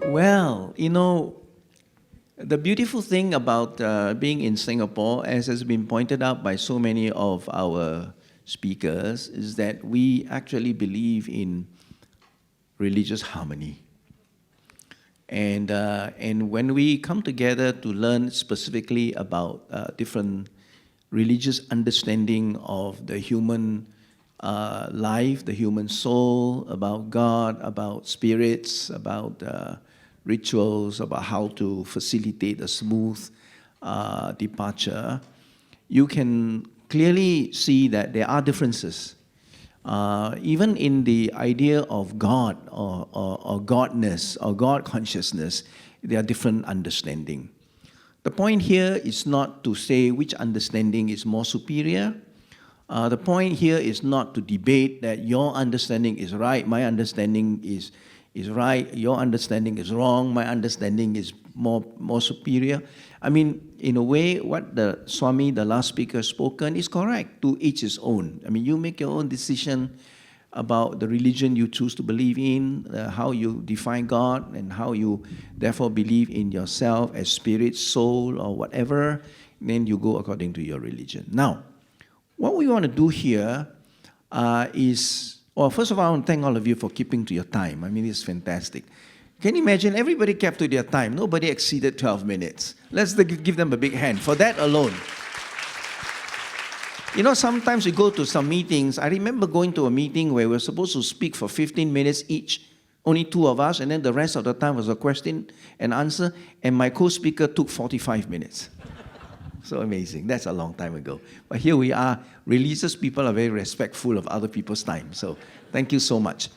Well, the beautiful thing about being in Singapore, as has been pointed out by so many of our speakers, is that we actually believe in religious harmony. And when we come together to learn specifically about different religious understanding of the human life, the human soul, about God, about spirits, about rituals, about how to facilitate a smooth departure, you can clearly see that there are differences. Even in the idea of God or Godness or God consciousness, there are different understanding. The point here is not to say which understanding is more superior. The point here is not to debate that your understanding is right, my understanding is right, your understanding is wrong, my understanding is more superior. I mean, in a way, what the Swami, the last speaker, spoken is correct. To each his own. I mean, you make your own decision about the religion you choose to believe in, how you define God, and how you therefore believe in yourself as spirit, soul, or whatever. Then you go according to your religion. Now, what we want to do here is, well, first of all, I want to thank all of you for keeping to your time. I mean, it's fantastic. Can you imagine? Everybody kept to their time. Nobody exceeded 12 minutes. Let's give them a big hand for that alone. Sometimes we go to some meetings. I remember going to a meeting where we were supposed to speak for 15 minutes each, only two of us, and then the rest of the time was a question and answer, and my co-speaker took 45 minutes. So amazing. That's a long time ago. But here we are. Religious people are very respectful of other people's time. So thank you so much.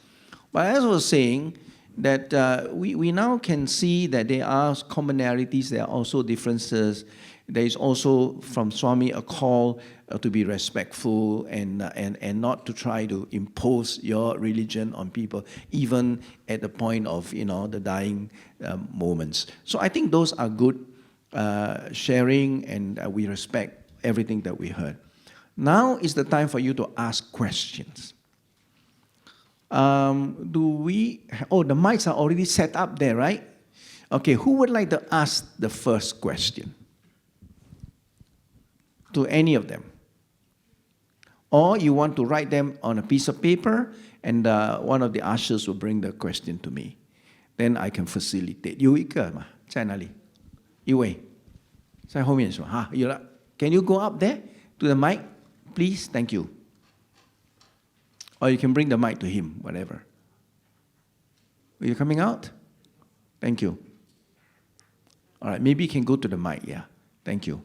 But as I was saying, that we now can see that there are commonalities, there are also differences. There is also, from Swami, a call to be respectful and not to try to impose your religion on people, even at the point of, the dying moments. So I think those are good sharing, and we respect everything that we heard. Now is the time for you to ask questions. The mics are already set up there, right? Okay, who would like to ask the first question? To any of them. Or you want to write them on a piece of paper, and one of the ushers will bring the question to me. Then I can facilitate. 有一个嘛，在哪里？一位，在后面是吧？哈，有了。Can you go up there to the mic, please? Thank you. Or you can bring the mic to him, whatever. Are you coming out? Thank you. All right, maybe you can go to the mic, yeah. Thank you.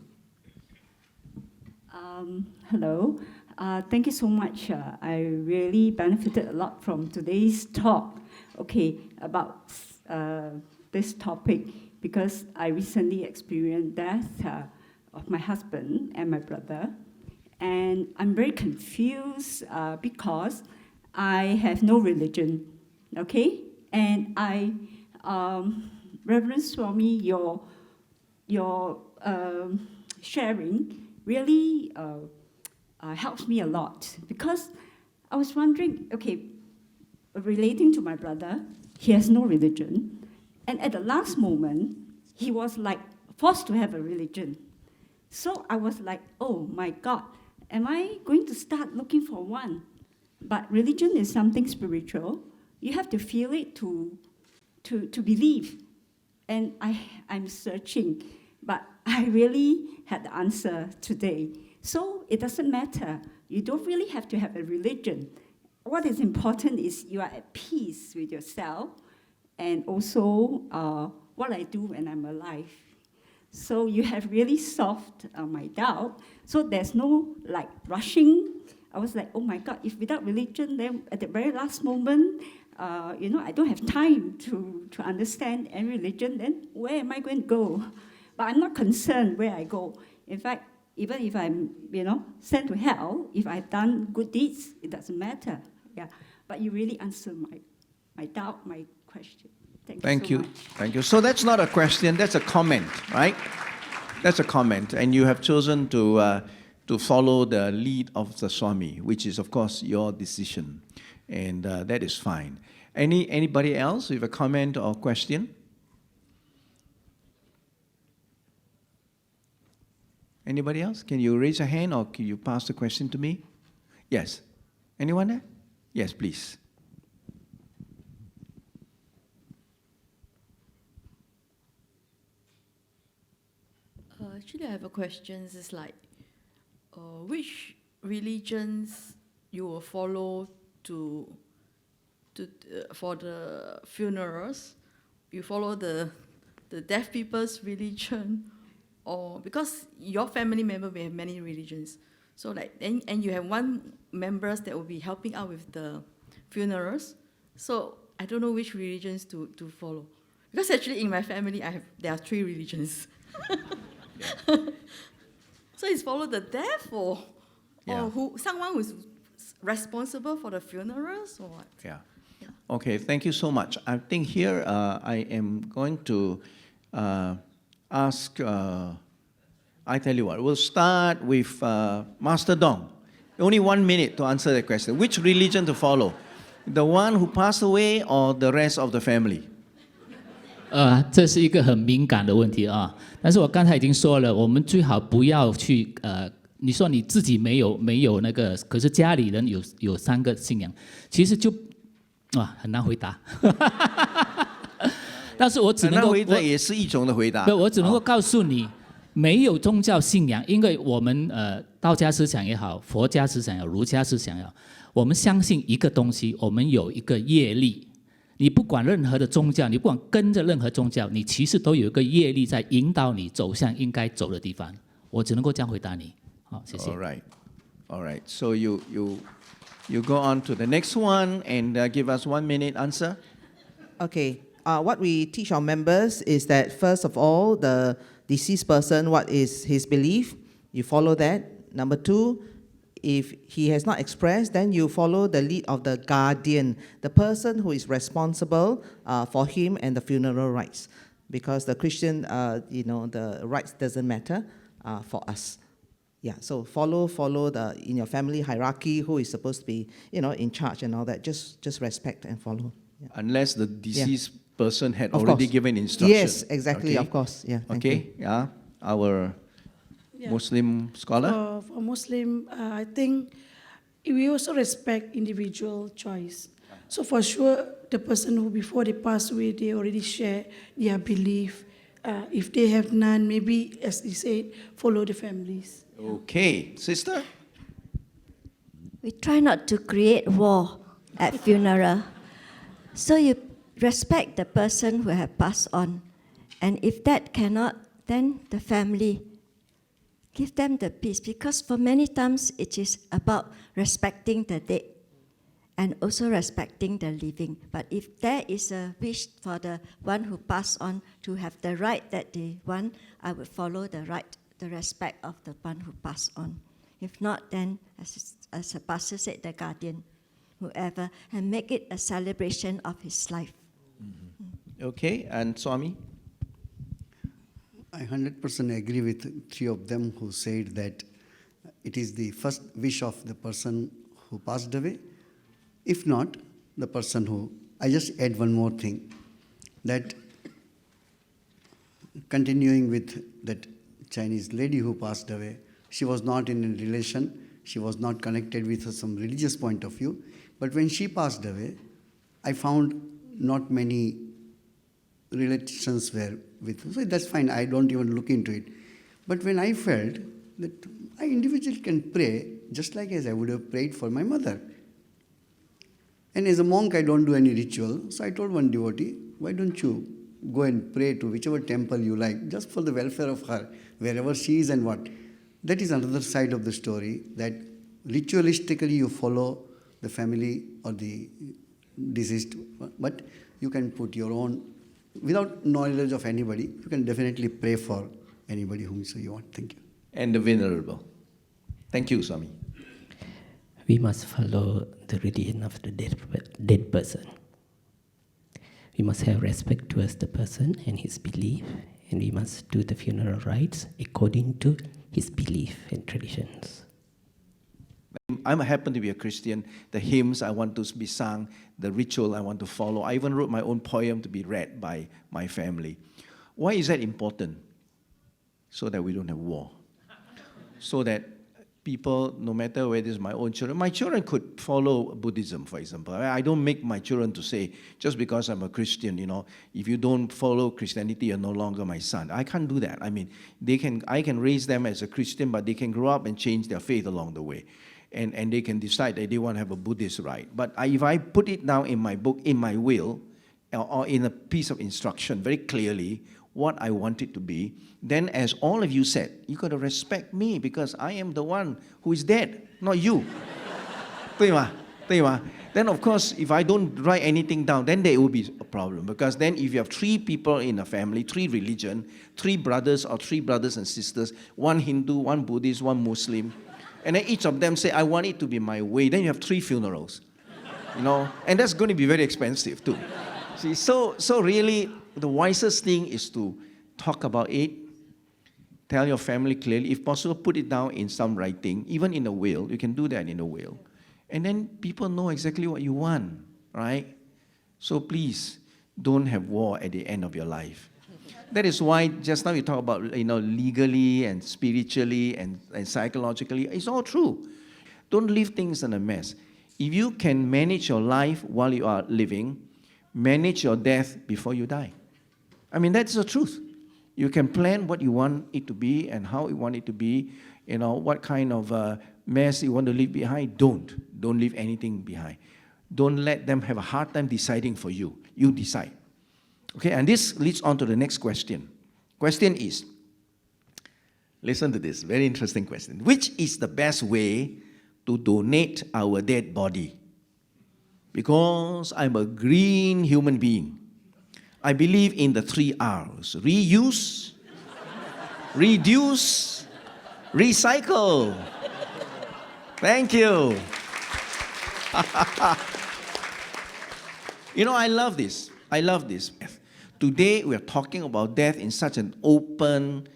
Hello. Thank you so much. I really benefited a lot from today's talk, about this topic, because I recently experienced death of my husband and my brother. And I'm very confused because I have no religion, And I, Reverend Swami, your sharing really helps me a lot, because I was wondering, relating to my brother, he has no religion, and at the last moment, he was like forced to have a religion. So I was like, oh my God, am I going to start looking for one? But religion is something spiritual. You have to feel it to believe. And I'm searching, but I really had the answer today. So it doesn't matter. You don't really have to have a religion. What is important is you are at peace with yourself, and also what I do when I'm alive. So you have really solved my doubt. So there's no rushing. I was like, oh my God, if without religion, then at the very last moment, I don't have time to understand any religion, then where am I going to go? But I'm not concerned where I go. In fact, even if I'm, sent to hell, if I've done good deeds, it doesn't matter. Yeah. But you really answered my doubt, my question. Thank you so much. Thank you. So that's not a question, that's a comment, right? That's a comment. And you have chosen to follow the lead of the Swami, which is, of course, your decision. And that is fine. Anybody else with a comment or question? Anybody else? Can you raise a hand or can you pass the question to me? Yes. Anyone there? Yes, please. Actually, I have a question. It's like, which religions you will follow for the funerals? You follow the deaf people's religion, or because your family member will have many religions, so like and you have one members that will be helping out with the funerals. So I don't know which religions to follow, because actually in my family there are 3 religions. So it's follow the deaf or someone who's responsible for the funerals or what? Yeah. Okay, thank you so much. I think here I am going to ask, I tell you what, we'll start with Master Dong. Only 1 minute to answer the question. Which religion to follow? The one who passed away or the rest of the family? 这是一个很敏感的问题啊。但是我刚才已经说了，我们最好不要去你说你自己没有那个，可是家里人有3个信仰，其实就很难回答。但是我只能够，很难回答也是一种的回答。我只能够告诉你，没有宗教信仰，因为我们道家思想也好，佛家思想也好，儒家思想也好，我们相信一个东西，我们有一个业力。你不管任何的宗教，你不管跟着任何宗教，你其实都有一个业力在引导你走向应该走的地方。我只能够这样回答你。好，谢谢。All right. So you go on to the next one and give us 1 minute answer. Okay. What we teach our members is that first of all, the deceased person, what is his belief? You follow that. Number 2. If he has not expressed, then you follow the lead of the guardian, the person who is responsible for him and the funeral rites. Because the Christian, the rites doesn't matter for us. Yeah, so follow the in your family hierarchy who is supposed to be, in charge and all that. Just respect and follow. Yeah. Unless the deceased person had Of already course. given instruction. Yes, exactly. Okay? Of course. Yeah. Thank Okay. you. Yeah. Our Muslim scholar. For Muslim, I think we also respect individual choice. So for sure, the person who before they pass away, they already share their belief. If they have none, maybe, as you said, follow the families. Okay. Sister? We try not to create war at funeral. So you respect the person who have passed on. And if that cannot, then the family, give them the peace. Because for many times it is about respecting the dead and also respecting the living. But if there is a wish for the one who passed on to have the right that they want, I would follow the right, the respect of the one who passed on. If not, then, as the pastor said, the guardian, whoever, and make it a celebration of his life. Mm-hmm. Okay, and Swami? I 100% agree with 3 of them who said that it is the first wish of the person who passed away. If not, the person who... I just add one more thing, that continuing with that Chinese lady who passed away, she was not in a relation, she was not connected with some religious point of view, but when she passed away, I found not many relations were with her. So that's fine, I don't even look into it. But when I felt that I individually can pray just like as I would have prayed for my mother. And as a monk, I don't do any ritual. So I told one devotee, why don't you go and pray to whichever temple you like, just for the welfare of her, wherever she is and what. That is another side of the story, that ritualistically you follow the family or the deceased, but you can put your own, without knowledge of anybody, you can definitely pray for anybody whom you want. Thank you. And the venerable. Thank you, Swami. We must follow the religion of the dead person. We must have respect towards the person and his belief, and we must do the funeral rites according to his belief and traditions. I happen to be a Christian. The hymns I want to be sung, the ritual I want to follow. I even wrote my own poem to be read by my family. Why is that important? So that we don't have war. so that people, no matter whether it's my own children could follow Buddhism, for example. I don't make my children to say, just because I'm a Christian, if you don't follow Christianity, you're no longer my son. I can't do that. I mean, I can raise them as a Christian, but they can grow up and change their faith along the way. And they can decide that they want to have a Buddhist rite. But if I put it down in my book, in my will, or in a piece of instruction very clearly, what I want it to be, then as all of you said, you got to respect me because I am the one who is dead, not you. 对吗？对吗？ Then of course, if I don't write anything down, then there will be a problem. Because then if you have 3 people in a family, 3 religion, 3 brothers or 3 brothers and sisters, 1 Hindu, 1 Buddhist, 1 Muslim, and then each of them say, I want it to be my way, then you have 3 funerals. And that's going to be very expensive too. See, so really, the wisest thing is to talk about it, tell your family clearly, if possible, put it down in some writing, even in a will. You can do that in a will. And then people know exactly what you want, right? So please, don't have war at the end of your life. That is why just now you talk about, legally and spiritually and psychologically. It's all true. Don't leave things in a mess. If you can manage your life while you are living, manage your death before you die. I mean, that's the truth. You can plan what you want it to be and how you want it to be, what kind of mess you want to leave behind. Don't leave anything behind. Don't let them have a hard time deciding for you. You decide. Okay, and this leads on to the next question. Question is, listen to this, very interesting question. Which is the best way to donate our dead body? Because I'm a green human being. I believe in the 3 R's. Reuse, reduce, recycle. Thank you. I love this. I love this. Today, we are talking about death in such an open,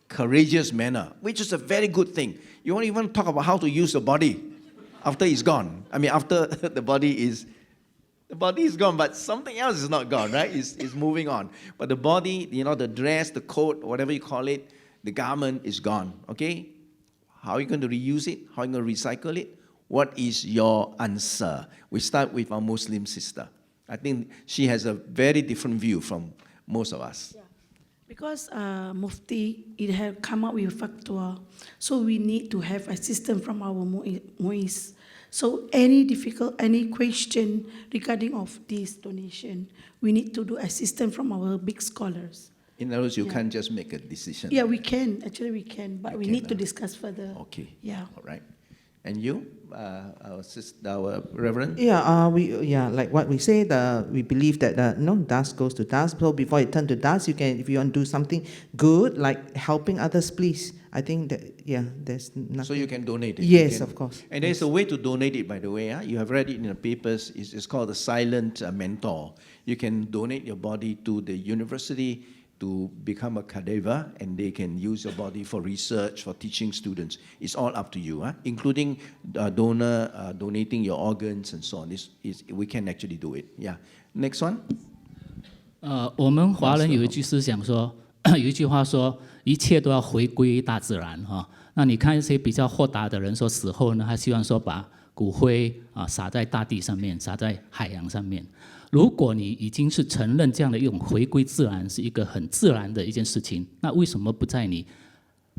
courageous manner, which is a very good thing. You won't even talk about how to use the body after it's gone. I mean, after the body is gone, but something else is not gone, right? It's moving on. But the body, the dress, the coat, whatever you call it, the garment is gone, okay? How are you going to reuse it? How are you going to recycle it? What is your answer? We start with our Muslim sister. I think she has a very different view from most of us. Yeah. Because Mufti, it has come up with fatwa, so we need to have a system from our Muiz. So any question regarding of this donation, we need to do a system from our big scholars. In other words, you can't just make a decision. Yeah, we can. Actually, we can, but we need to discuss further. Okay. Yeah. All right. And you, our reverend? Yeah, like what we say, we believe that dust goes to dust. So before it turns to dust, if you want to do something good, like helping others, please. I think that, there's nothing. So you can donate it? Yes, of course. And there's a way to donate it, by the way. You have read it in the papers. It's called the silent mentor. You can donate your body to the university to become a cadaver, and they can use your body for research, for teaching students. It's all up to you, including donating your organs and so on. We can actually do it. Yeah. Next one. 我们华人有一句思想说，有一句话说，一切都要回归大自然哈。那你看一些比较豁达的人说，死后呢，他希望说把骨灰撒在大地上面，撒在海洋上面。如果你已经是承认这样的一种回归自然是一个很自然的一件事情，那为什么不在你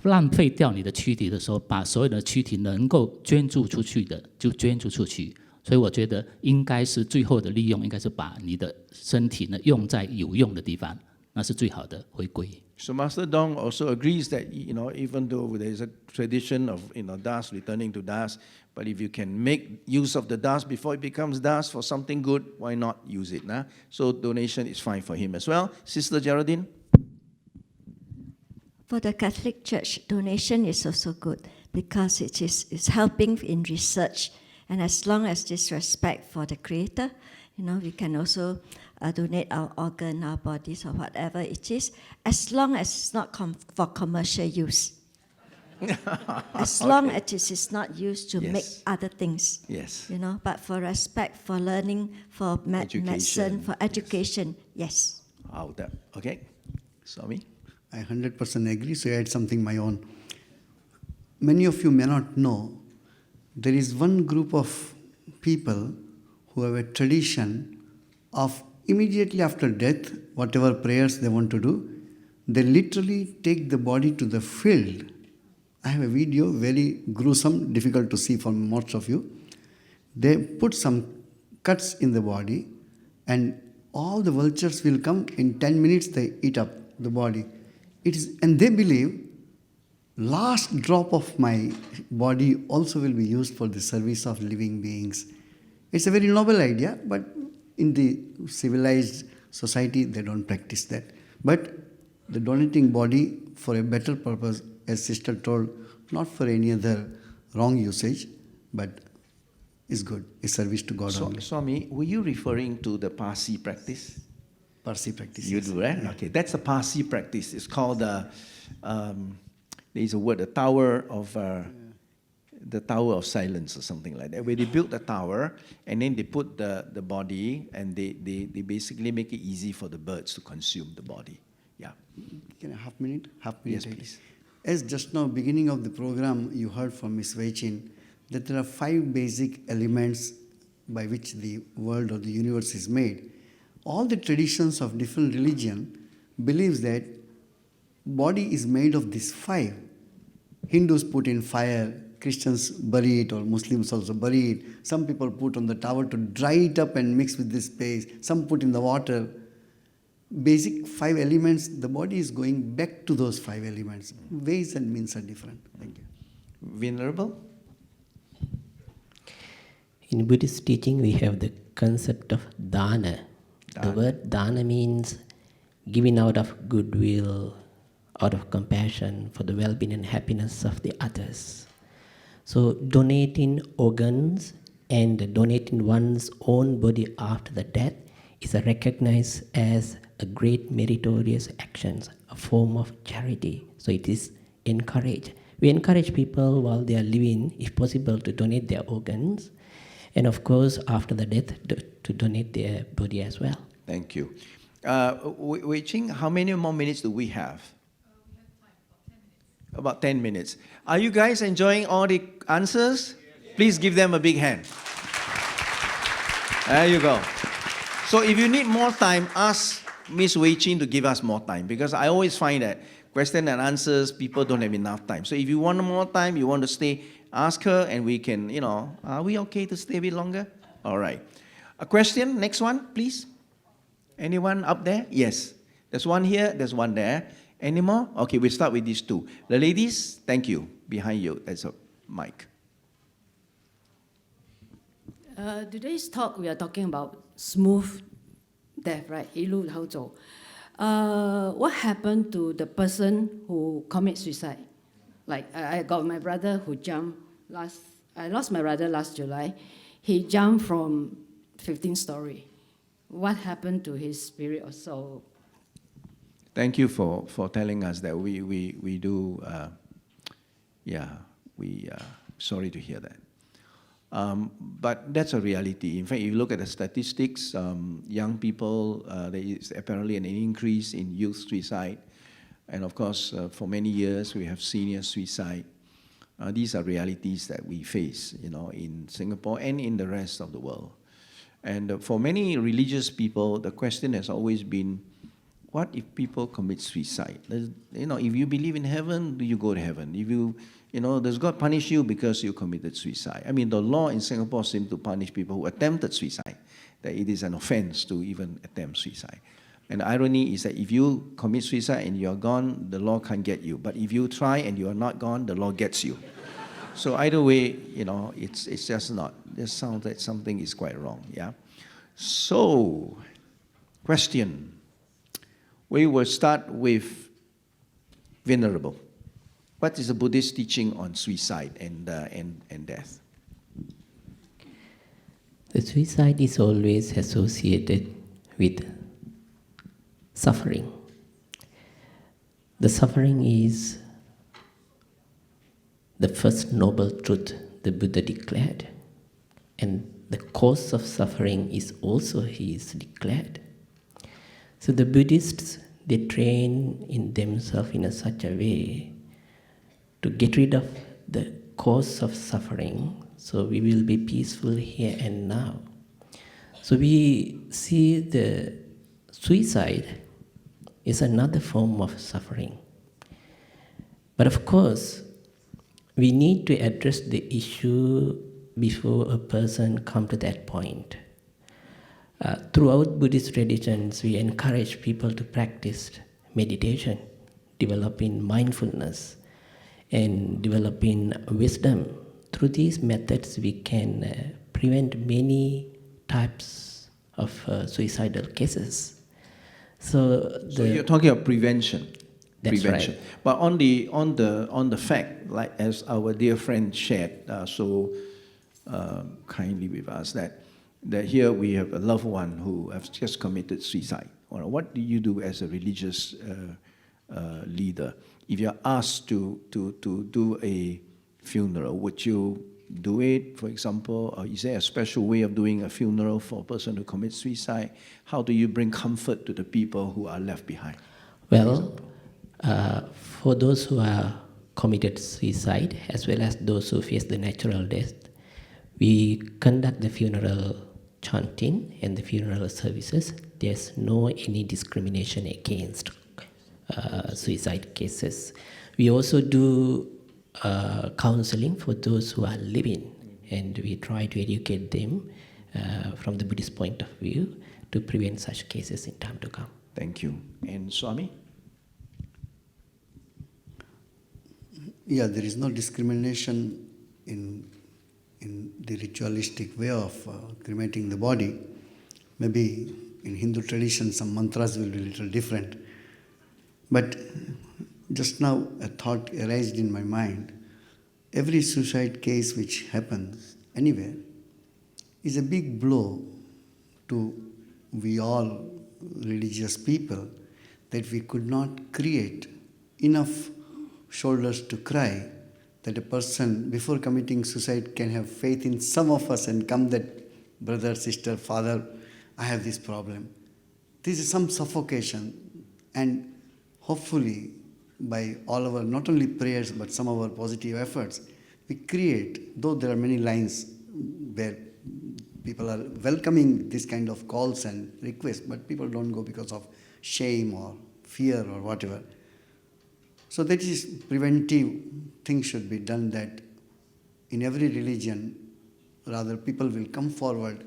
浪费掉你的躯体的时候，把所有的躯体能够捐助出去的就捐助出去？所以我觉得应该是最后的利用，应该是把你的身体呢用在有用的地方，那是最好的回归。So Master Dong also agrees that even though there is a tradition of dust returning to dust, but if you can make use of the dust before it becomes dust for something good, why not use it? Nah? So donation is fine for him as well. Sister Geraldine? For the Catholic Church, donation is also good because it's helping in research. And as long as there's respect for the Creator, we can also donate our organ, our bodies, or whatever it is, as long as it's not for commercial use. As long as it is not used to make other things. Yes. But for respect, for learning, for medicine, for education, yes. Okay. Swami? I 100% agree, so I add something my own. Many of you may not know, there is one group of people who have a tradition of immediately after death, whatever prayers they want to do, they literally take the body to the field. I have a video, very gruesome, difficult to see for most of you. They put some cuts in the body, and all the vultures will come in 10 minutes, they eat up the body. And they believe, last drop of my body also will be used for the service of living beings. It's a very noble idea, but in the civilized society, they don't practice that. But the donating body for a better purpose, as sister told, not for any other wrong usage, but is good, is service to God only. Swami, were you referring to the Parsi practice? Parsi practice. You do, right? Yeah. Okay, that's a Parsi practice. It's called there's a word, the Tower of Silence or something like that, where they built the tower and then they put the body and they basically make it easy for the birds to consume the body. Yeah. Can I half minute? Yes, please. As just now, beginning of the program, you heard from Ms. Weichin that there are 5 basic elements by which the world or the universe is made. All the traditions of different religion believes that body is made of these 5. Hindus put in fire, Christians bury it, or Muslims also bury it. Some people put on the tower to dry it up and mix with this space. Some put in the water. Basic 5 elements, the body is going back to those 5 elements. Ways and means are different. Thank you. Venerable? In Buddhist teaching, we have the concept of dana. The word dana means giving out of goodwill, out of compassion for the well-being and happiness of the others. So donating organs and donating one's own body after the death is recognized as a great meritorious action, a form of charity. So it is encouraged. We encourage people while they are living, if possible, to donate their organs, and of course, after the death, to donate their body as well. Thank you. Wei Ching, how many more minutes do we have? We have time, About 10 minutes. Are you guys enjoying all the answers? Please give them a big hand. There you go. So if you need more time, ask Ms. Wei Chin to give us more time, because I always find that question and answers, people don't have enough time. So if you want more time, you want to stay, ask her and we can, are we okay to stay a bit longer? All right. A question, next one, please. Anyone up there? Yes. There's one here, there's one there. Any more? Okay, we'll start with these 2. The ladies, thank you. Behind you, there's a mic. Today's talk, we are talking about smooth death, right? 一路好走. What happened to the person who commits suicide? Like I got my brother who jumped I lost my brother last July. He jumped from 15th story. What happened to his spirit or soul? Thank you for telling us that. We do, sorry to hear that. But that's a reality. In fact, if you look at the statistics, young people, there is apparently an increase in youth suicide. And of course, for many years, we have senior suicide. These are realities that we face, in Singapore and in the rest of the world. And for many religious people, the question has always been, what if people commit suicide? If you believe in heaven, do you go to heaven? If you, does God punish you because you committed suicide? I mean, the law in Singapore seems to punish people who attempted suicide, that it is an offense to even attempt suicide. And the irony is that if you commit suicide and you're gone, the law can't get you. But if you try and you are not gone, the law gets you. So either way, it's just not. It sounds like something is quite wrong, yeah? So, question. We will start with Venerable. What is the Buddhist teaching on suicide and death? The suicide is always associated with suffering. The suffering is the first noble truth the Buddha declared. And the cause of suffering is also he is declared. So the Buddhists they train in themselves in such a way to get rid of the cause of suffering, so we will be peaceful here and now. So we see the suicide is another form of suffering. But of course, we need to address the issue before a person comes to that point. Throughout Buddhist traditions, we encourage people to practice meditation, developing mindfulness, and developing wisdom. Through these methods, we can prevent many types of suicidal cases. So you're talking of prevention. That's prevention. right. But on the fact, like as our dear friend shared so kindly with us, that here we have a loved one who has just committed suicide. What do you do as a religious leader? If you're asked to do a funeral, would you do it, for example? Or is there a special way of doing a funeral for a person who commits suicide? How do you bring comfort to the people who are left behind? Well, for those who are committed suicide, as well as those who face the natural death, we conduct the funeral chanting and the funeral services. There's no any discrimination against suicide cases. We also do counseling for those who are living, and we try to educate them from the Buddhist point of view to prevent such cases in time to come. Thank you. And Swami? Yeah, there is no discrimination in the ritualistic way of cremating the body. Maybe in Hindu tradition some mantras will be a little different. But just now a thought arose in my mind. Every suicide case which happens anywhere is a big blow to we all religious people, that we could not create enough shoulders to cry, that a person before committing suicide can have faith in some of us and come that, brother, sister, father, I have this problem. This is some suffocation, and hopefully by all our not only prayers but some of our positive efforts, we create, though there are many lines where people are welcoming this kind of calls and requests, but people don't go because of shame or fear or whatever. So that is preventive thing should be done, that in every religion, rather people will come forward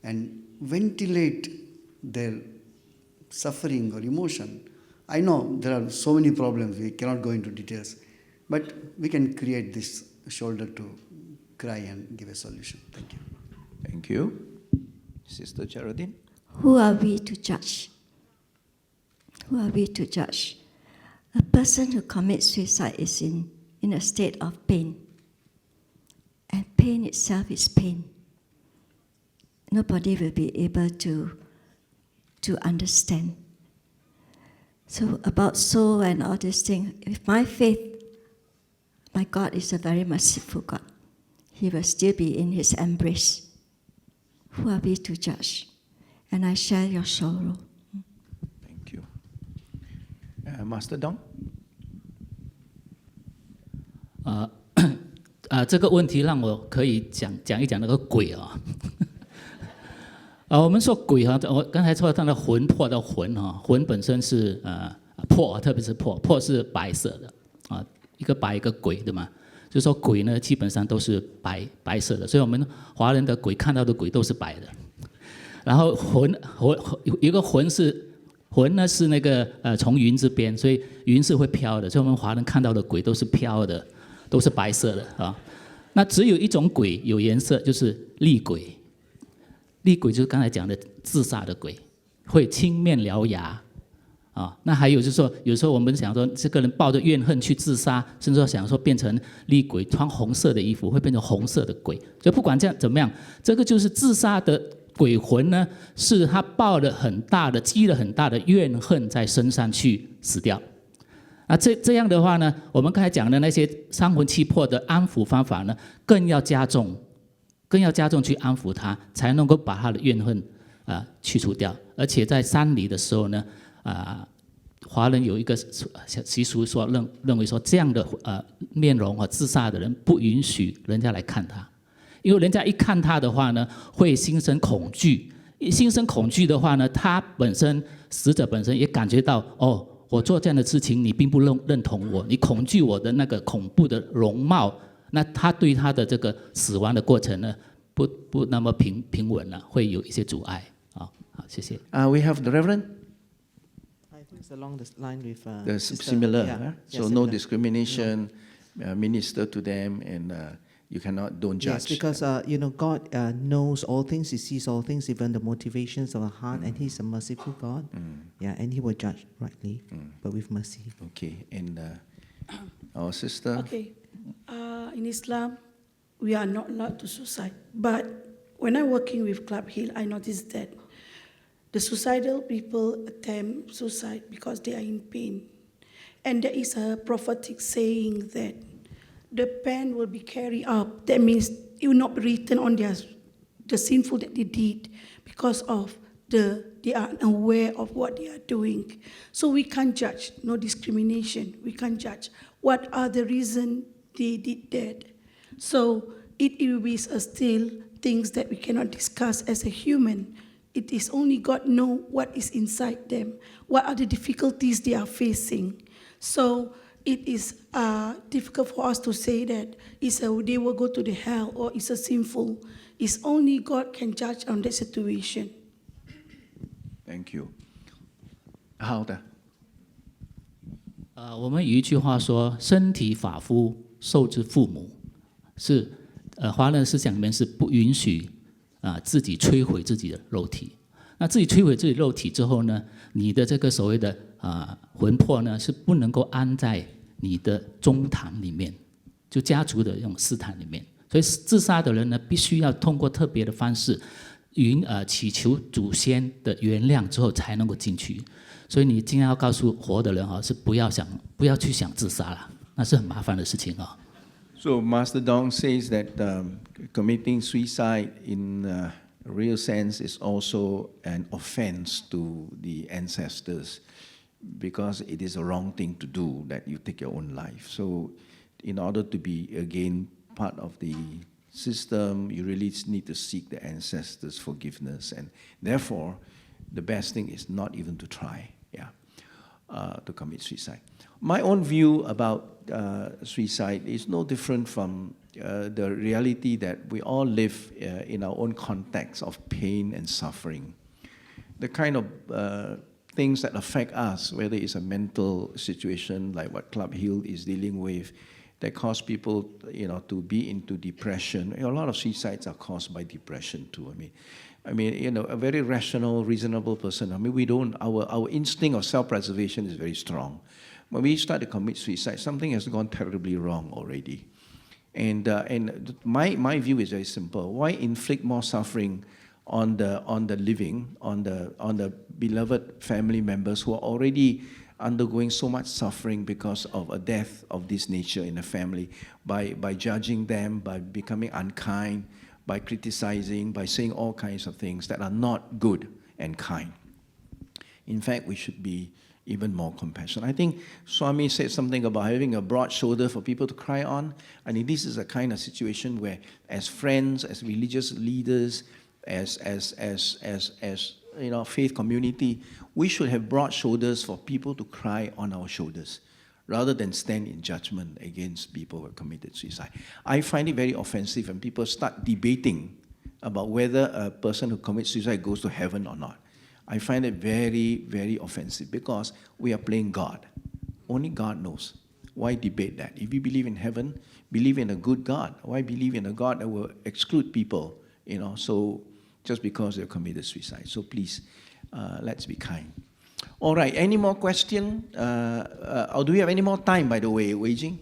and ventilate their suffering or emotion. I know there are so many problems, we cannot go into details, but we can create this shoulder to cry and give a solution. Thank you. Thank you. Sister Geraldine? Who are we to judge? Who are we to judge? A person who commits suicide is in a state of pain. And pain itself is pain. Nobody will be able to understand. So about soul and all these things, with my faith, my God is a very merciful God. He will still be in his embrace. Who are we to judge? And I share your sorrow. Thank you. Master Dong? 这个问题让我可以讲一讲那个鬼啊。我们说鬼哈，我刚才说它的魂魄的魂哈，魂本身是魄，特别是魄是白色的啊，一个白一个鬼对吗？就说鬼呢，基本上都是白色的，所以我们华人的鬼看到的鬼都是白的。然后一个魂呢是那个从云这边，所以云是会飘的，所以我们华人看到的鬼都是飘的，都是白色的啊。那只有一种鬼有颜色，就是厉鬼。厉鬼就是刚才讲的自杀的鬼，会青面獠牙啊。那还有就是说，有时候我们想说，这个人抱着怨恨去自杀，甚至说想说变成厉鬼，穿红色的衣服会变成红色的鬼。就不管这样怎么样，这个就是自杀的鬼魂呢，是他积了很大的怨恨在身上去死掉。那这样的话呢，我们刚才讲的那些伤魂气魄的安抚方法呢，更要加重去安抚他，才能够把他的怨恨去除掉。而且在山里的时候呢，华人有一个习俗说认为说这样的面容和自杀的人不允许人家来看他，因为人家一看他的话呢，会心生恐惧。心生恐惧的话呢，他死者本身也感觉到哦，我做这样的事情，你并不认同我，你恐惧我的那个恐怖的容貌，那他对他的这个死亡的过程呢，不那么平稳了，会有一些阻碍。好，谢谢。We have the Reverend. I think it's along the line with The sister, similar, yeah, huh? yeah, So no similar. discrimination, minister to them, and you don't Yes, judge. because God knows all things, He sees all things, even the motivations of our heart, and He's a merciful God. Yeah, and He will judge rightly, but with mercy. Okay, and our sister. Okay. In Islam, we are not allowed to suicide. But when I'm working with Club Hill, I noticed that the suicidal people attempt suicide because they are in pain. And there is a prophetic saying that the pen will be carried up. That means it will not be written on the sinful that they did because of they are unaware of what they are doing. So we can't judge, no discrimination. We can't judge what are the reason they did that. So it will be still things that we cannot discuss as a human. It is only God know what is inside them, what are the difficulties they are facing. So it is difficult for us to say that they will go to the hell or it's a sinful. It's only God can judge on that situation. Thank you. 好的。我们有一句话说：“身体发肤，受之父母。”是华人思想里面是不允许自己摧毁自己的肉体。那自己摧毁自己肉体之后呢，你的这个所谓的魂魄呢，是不能够安在你的宗堂里面，就家族的这种祀坛里面。所以自杀的人呢，必须要通过特别的方式，祈求祖先的原谅之后才能够进去。所以你尽量要告诉活的人是不要去想自杀了，那是很麻烦的事情啊。So Master Dong says that committing suicide in a real sense is also an offense to the ancestors because it is a wrong thing to do that you take your own life. So in order to be again part of the system, you really need to seek the ancestors' forgiveness, and therefore the best thing is not even to try, to commit suicide. My own view about suicide is no different from the reality that we all live in our own context of pain and suffering. The kind of things that affect us, whether it's a mental situation like what Club Hill is dealing with, that cause people, to be into depression. A lot of suicides are caused by depression too. I mean, a very rational, reasonable person. Our instinct of self-preservation is very strong. When we start to commit suicide, something has gone terribly wrong already. And my view is very simple. Why inflict more suffering on the living, on the beloved family members who are already undergoing so much suffering because of a death of this nature in a family, by judging them, by becoming unkind, by criticizing, by saying all kinds of things that are not good and kind. In fact, we should be even more compassionate. I think Swami said something about having a broad shoulder for people to cry on. I mean, this is a kind of situation where, as friends, as religious leaders, as faith community, we should have broad shoulders for people to cry on our shoulders, rather than stand in judgment against people who have committed suicide. I find it very offensive when people start debating about whether a person who commits suicide goes to heaven or not. I find it very, very offensive because we are playing God. Only God knows. Why debate that? If you believe in heaven, believe in a good God. Why believe in a God that will exclude people, so just because they've committed suicide? So please, let's be kind. All right, any more question? Or do we have any more time, by the way, Wei Jing?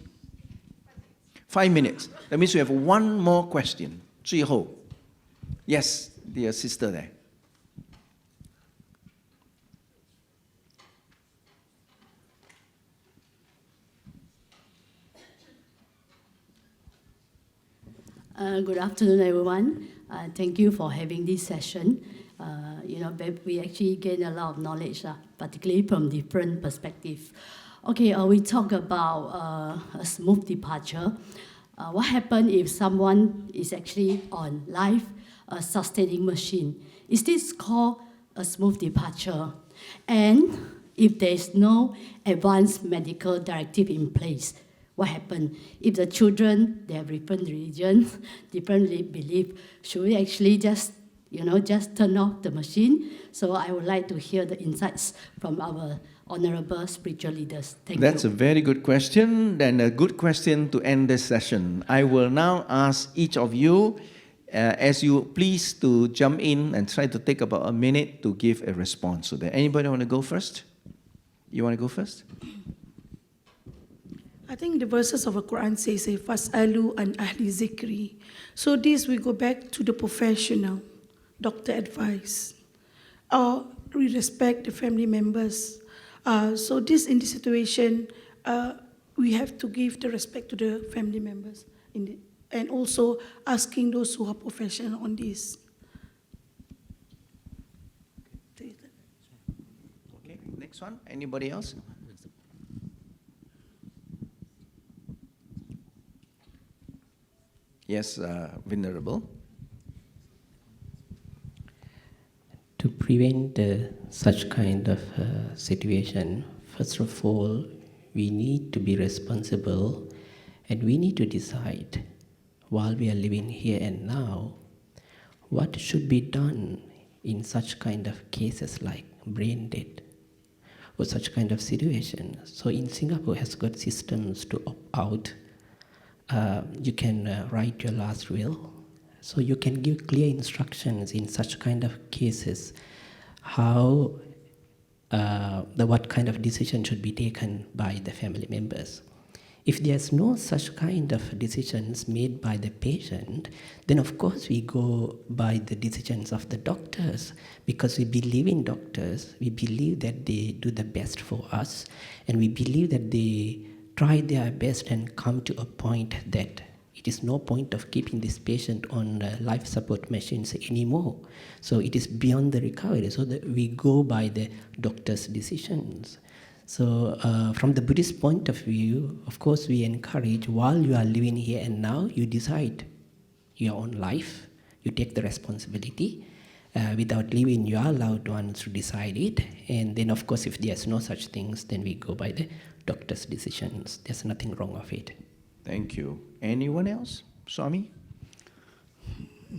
5 minutes. That means we have one more question. 最后. Yes, dear sister there. Good afternoon, everyone. Thank you for having this session. we actually gain a lot of knowledge, particularly from different perspectives. Okay, we talk about a smooth departure. What happens if someone is actually on life sustaining machine? Is this called a smooth departure? And if there is no advanced medical directive in place, what happens? If the children, they have different religions, different belief, should we actually just turn off the machine? So I would like to hear the insights from our honorable spiritual leaders. Thank you. That's a very good question, and a good question to end this session. I will now ask each of you, as you please, to jump in and try to take about a minute to give a response to that. Anybody want to go first? You want to go first? I think the verses of the Quran says, "Fas'alu an ahli zikri." So this we go back to the professional, doctor advice. We respect the family members. So this in the situation, we have to give the respect to the family members, and also asking those who are professional on this. Okay, next one. Anybody else? Yes, Venerable. To prevent such kind of situation, first of all, we need to be responsible, and we need to decide, while we are living here and now, what should be done in such kind of cases like brain death or such kind of situation. So in Singapore has got systems to opt out. You can write your last will. So you can give clear instructions in such kind of cases, how what kind of decision should be taken by the family members. If there's no such kind of decisions made by the patient, then of course we go by the decisions of the doctors, because we believe in doctors, we believe that they do the best for us, and we believe that they try their best and come to a point that it is no point of keeping this patient on life support machines anymore. So it is beyond the recovery, so that we go by the doctor's decisions. So from the Buddhist point of view, of course we encourage, while you are living here and now, you decide your own life, you take the responsibility without leaving your loved ones to decide it. And then of course if there's no such things, then we go by the doctor's decisions. There's nothing wrong of it. Thank you. Anyone else? Swami?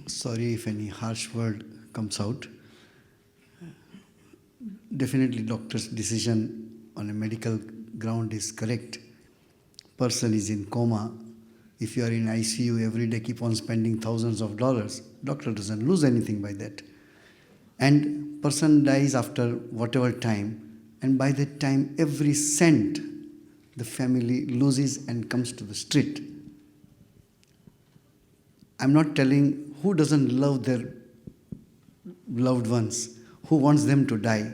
Sorry if any harsh word comes out. Definitely doctor's decision on a medical ground is correct. Person is in coma. If you are in ICU every day, keep on spending thousands of dollars. Doctor doesn't lose anything by that. And person dies after whatever time, and by that time every cent the family loses and comes to the street. I'm not telling who doesn't love their loved ones, who wants them to die.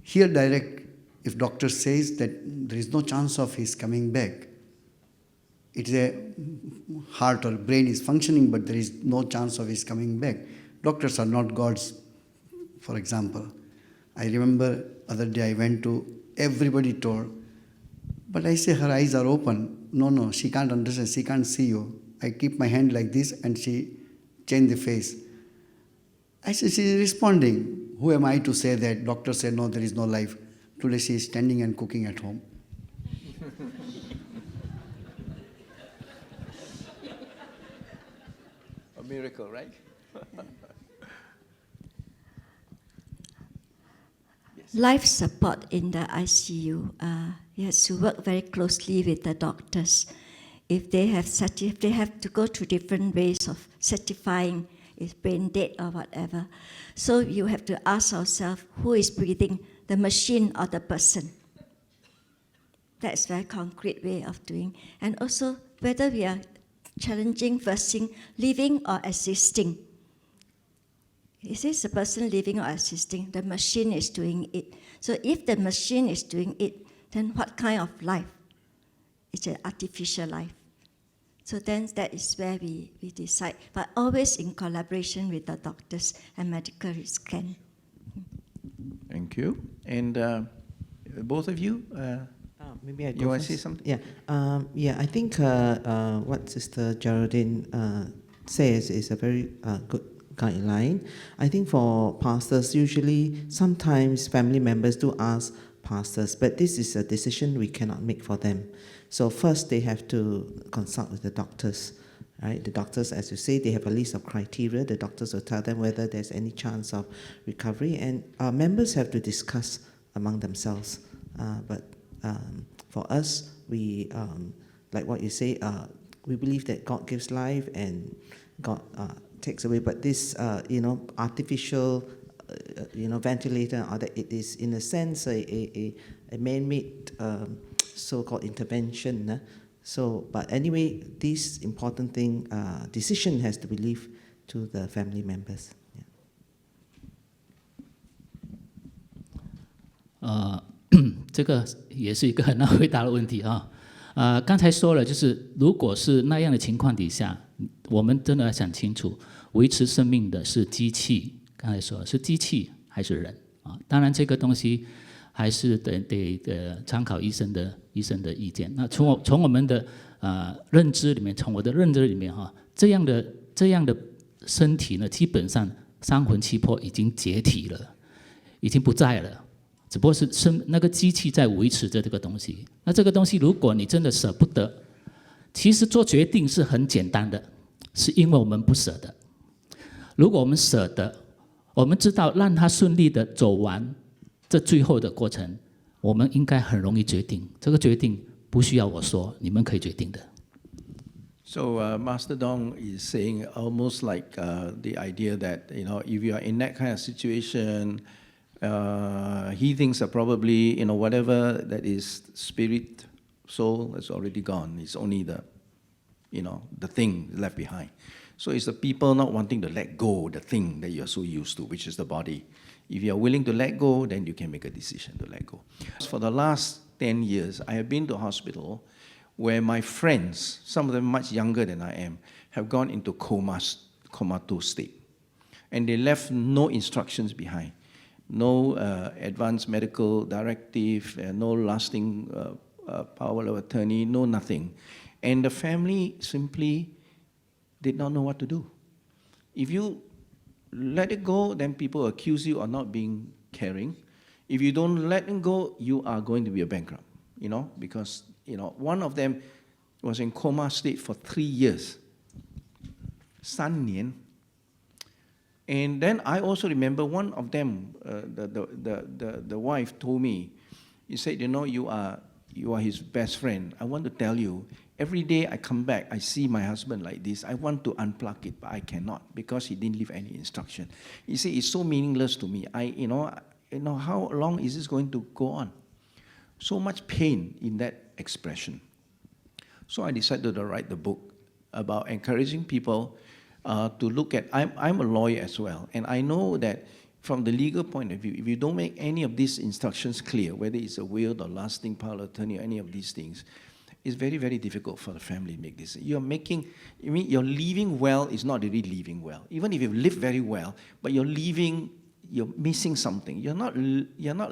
Here direct, if doctor says that there is no chance of his coming back, it's a heart or brain is functioning, but there is no chance of his coming back. Doctors are not gods, for example. I remember other day I went to, everybody told, but I say her eyes are open. No, she can't understand, she can't see you. I keep my hand like this and she changed the face. I say, she is responding. Who am I to say that? Doctor said, no, there is no life. Today she is standing and cooking at home. A miracle, right? Life support in the ICU, you have to work very closely with the doctors. If they have to go through different ways of certifying if brain dead or whatever. So you have to ask ourselves, who is breathing, the machine or the person? That's a very concrete way of doing. And also whether we are challenging versus living or existing. Is this the person living or existing? The machine is doing it. So if the machine is doing it, then what kind of life? It's an artificial life. So then that is where we decide, but always in collaboration with the doctors and medical scan. Thank you. And both of you, Maybe I go you want to first? say something? Yeah, I think what Sister Geraldine says is a very good guideline. I think for pastors, usually, sometimes family members do ask pastors, but this is a decision we cannot make for them. So first, they have to consult with the doctors, right? The doctors, as you say, they have a list of criteria. The doctors will tell them whether there's any chance of recovery, and our members have to discuss among themselves. But for us, we, like what you say, we believe that God gives life and God takes away. But this, artificial, ventilator, or that it is in a sense a man-made so-called intervention. So, but anyway, this important thing, decision has to be left to the family members. Yeah. 这个也是一个很难回答的问题啊。刚才说了，就是如果是那样的情况底下，我们真的要想清楚，维持生命的是机器，刚才说是机器还是人啊？当然这个东西还是得参考医生的意见。那从我们的认知里面，从我的认知里面哈，这样的身体呢，基本上三魂七魄已经解体了，已经不在了。只不过是那个机器在维持着这个东西。那这个东西，如果你真的舍不得，其实做决定是很简单的，是因为我们不舍得。如果我们舍得，我们知道让它顺利的走完这最后的过程，我们应该很容易决定。这个决定不需要我说，你们可以决定的。So Master Dong is saying almost like the idea that, if you are in that kind of situation, he thinks that probably, whatever that is spirit, soul is already gone. It's only the thing left behind. So it's the people not wanting to let go the thing that you're so used to, which is the body. If you're willing to let go, then you can make a decision to let go. For the last 10 years, I have been to hospital where my friends, some of them much younger than I am, have gone into comatose state. And they left no instructions behind. No advanced medical directive, no lasting power of attorney, no nothing. And the family simply did not know what to do. If you let it go, then people accuse you of not being caring. If you don't let it go, you are going to be a bankrupt, because, one of them was in coma state for 3 years. 3年. And then I also remember one of them, the wife told me, he said, you are his best friend. I want to tell you, every day I come back, I see my husband like this. I want to unplug it, but I cannot because he didn't leave any instruction. You see, it's so meaningless to me. How long is this going to go on? So much pain in that expression. So I decided to write the book about encouraging people to look at, I'm a lawyer as well, and I know that from the legal point of view, if you don't make any of these instructions clear, whether it's a will or lasting power of attorney or any of these things, it's very, very difficult for the family to make this. You're living well is not really living well. Even if you live very well, but you're missing something. You're not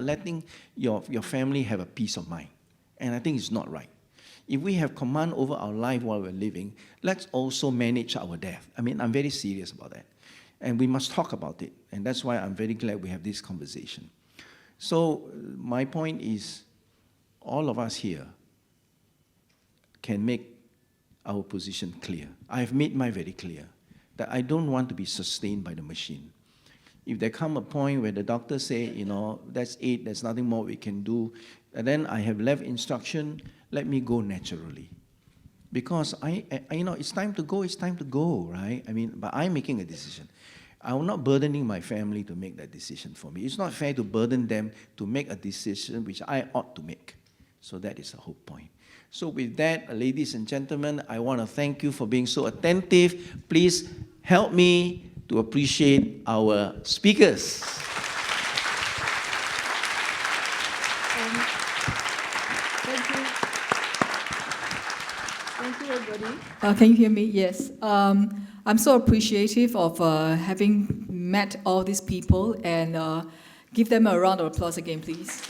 letting your family have a peace of mind. And I think it's not right. If we have command over our life while we're living, let's also manage our death. I'm very serious about that. And we must talk about it. And that's why I'm very glad we have this conversation. So my point is, all of us here can make our position clear. I have made mine very clear, that I don't want to be sustained by the machine. If there come a point where the doctor say, that's it, there's nothing more we can do, and then I have left instruction, let me go naturally. Because it's time to go, right? But I'm making a decision. I'm not burdening my family to make that decision for me. It's not fair to burden them to make a decision which I ought to make. So that is the whole point. So with that, ladies and gentlemen, I want to thank you for being so attentive. Please help me to appreciate our speakers. Thank you. Thank you, everybody. Can you hear me? Yes. I'm so appreciative of having met all these people, and give them a round of applause again, please.